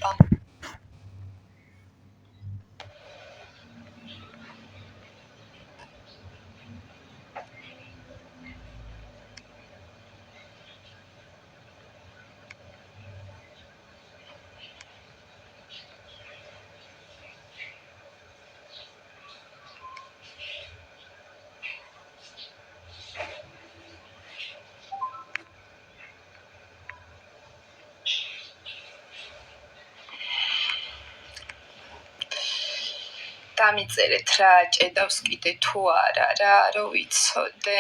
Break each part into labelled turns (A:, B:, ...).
A: მადლობა. დამიწერეთ რა ჭედავს კიდე თუ არა რა რო ვიცოდე.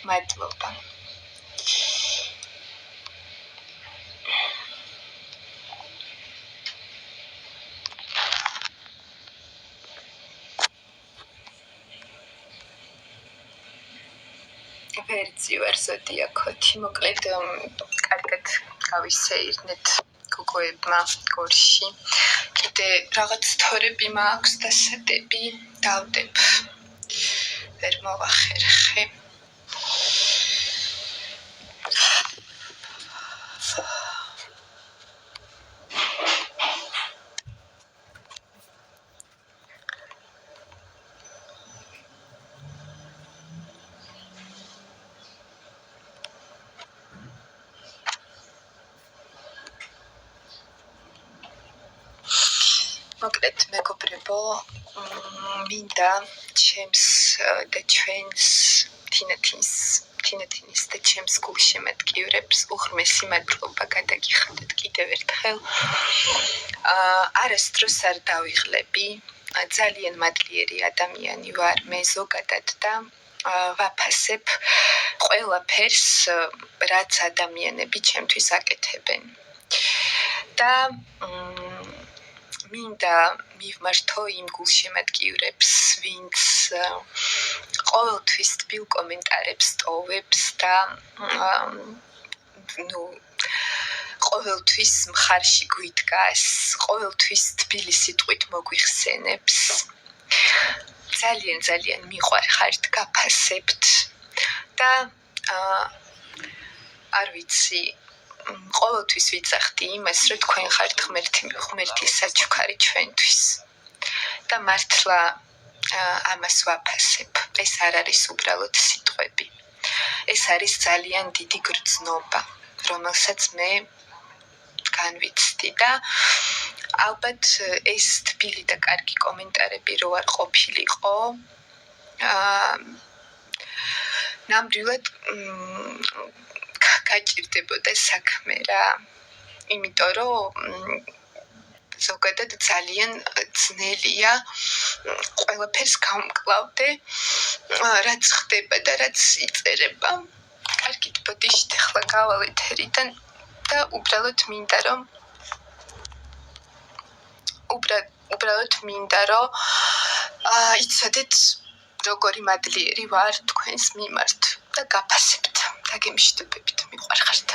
A: მადლობა. ვერცი ვარ ზოდიაქოთი, მოკლედ კარგად გავისეირნეთ გოგოებმა გორში. კიდე რაღაც თორები მაქვს დასადები, დავდებ. ვერ მოვახერხე. მოკლედ მეგობრებო, მინდა ჩემს და ჩვენს თინათინის და ჩემს გულშემატკივრებს უღრმესი მადლობა გადაგიხადოთ კიდევ ერთხელ. არასდროს არ დავიღლები, ძალიან მადლიერი ადამიანი ვარ მე ზოგადად და ვაფასებ ყველაფერს, რაც ადამიანები ჩემთვის აკეთებენ. და მინდა მივმართო იმ გულშემატკივრებს, ვინც ყოველთვის თბილ კომენტარებს ტოვებს და ყოველთვის მხარში გვიდგას, ყოველთვის თბილი სიტყვით მოგვიხსენებს. ძალიან მიყვარხართ, გაფასებთ და არ ვიცი, ყოველთვის ვიცახდი იმას, რომ თქვენ ხართ ღმერთის საჩუქარი ჩვენთვის. და მართლა ამას ვაფასებ. ეს არ არის უბრალოდ სიტყვები. ეს არის ძალიან დიდი გრძნობა, რომელსაც მე განვიცდი და ალბათ ეს თბილი და კარგი კომენტარები რო არ ყოფილიყო, ნამდვილად გაჭირდებოდა საქმე რა. იმიტომ რომ ზოგადად ძალიან ძნელია ყველაფერს გავმკლავდე, რაც ხდება და რაც იწერება. კარგით, ბოდიშით ახლა გავალ ეთერიდან და უბრალოდ მინდა რომ იცოდეთ როგორი მადლიერი ვარ თქვენს მიმართ და გაფასებთ და გემშვიდობებით, მიყვარხართ.